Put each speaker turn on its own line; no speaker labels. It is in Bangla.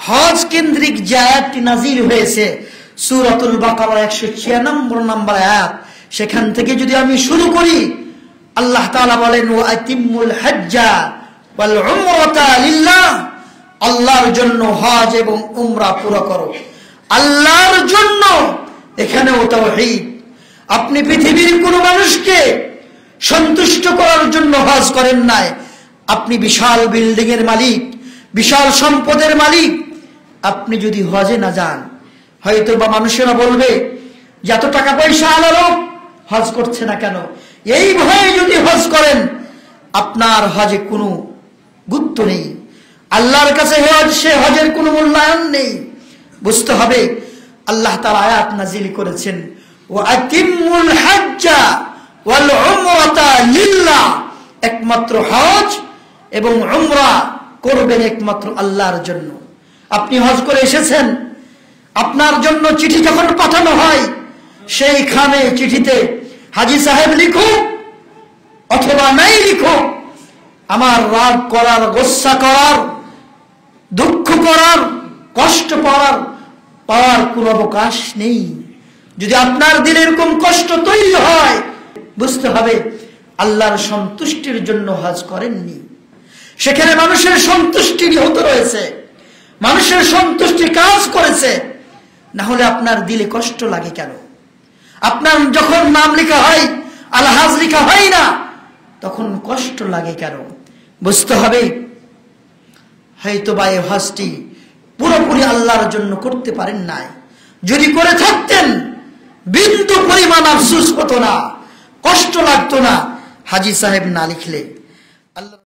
হজ কেন্দ্রিক যে আয়াতটি নাজিল হয়েছে সূরাতুল বাকারা 196 নম্বর আয়াত, সেখান থেকে যদি আমি শুরু করি, আল্লাহ তাআলা বলেন ওয়া আতিমুল হজ্জা ওয়াল উমরাতা লিল্লাহ, আল্লাহর জন্য হজ এবং উমরা পুরো করো, আল্লাহর জন্য। এখানেও তাওহীদ। আপনি পৃথিবীর কোন মানুষকে সন্তুষ্ট করার জন্য হজ করেন নাই। আপনি বিশাল বিল্ডিং এর মালিক, বিশাল সম্পদের মালিক, আপনি যদি হজে না যান, হয়তো বা মানুষেরা বলবে যে এত টাকা পয়সা আলা লোক হজ করছে না কেন। এই ভয়ে যদি হজ করেন, আপনার হজে কোনো গুরুত্ব নেই, আল্লাহর কাছে সে হজের কোনো মূল্যায়ন নেই। বুঝতে হবে আল্লাহ তাআলা আয়াত নাজিল করেছেন ওয়া আতিমুল হজ্জা ওয়াল উমরাতা লিল্লাহ, একমাত্র হজ এবং উমরা করবেন একমাত্র আল্লাহর জন্য। আপনি হজ করে এসেছেন, আপনার জন্য চিঠি যখন পাঠানো হয়, সেইখানে চিঠিতে হাজী সাহেব লিখুক অথবা নাই লিখুক, আমার রাগ করার, গোসা করার, দুঃখ করার, কষ্ট পাওয়ার কোনো অবকাশ নেই। যদি আপনার দিলে এরকম কষ্ট তৈরি হয়, বুঝতে হবে আল্লাহর সন্তুষ্টির জন্য হজ করেননি। সেখানে মানুষের সন্তুষ্টি নিহত রয়েছে, মানুষের সন্তুষ্টি কাজ করেছে। না হলে আপনার দিলে কষ্ট লাগে কেন? আপনার যখন নাম লেখা হয়, আলহাজ লেখা হয় না, তখন কষ্ট লাগে কেন? বুঝতে হবে হয়তো বা এই হজটি পুরোপুরি আল্লাহর জন্য করতে পারেন নাই। যদি করে থাকতেন, বিন্দু পরিমাণ আফসোস হতো না, কষ্ট লাগতো না হাজী সাহেব না লিখলে। আল্লাহ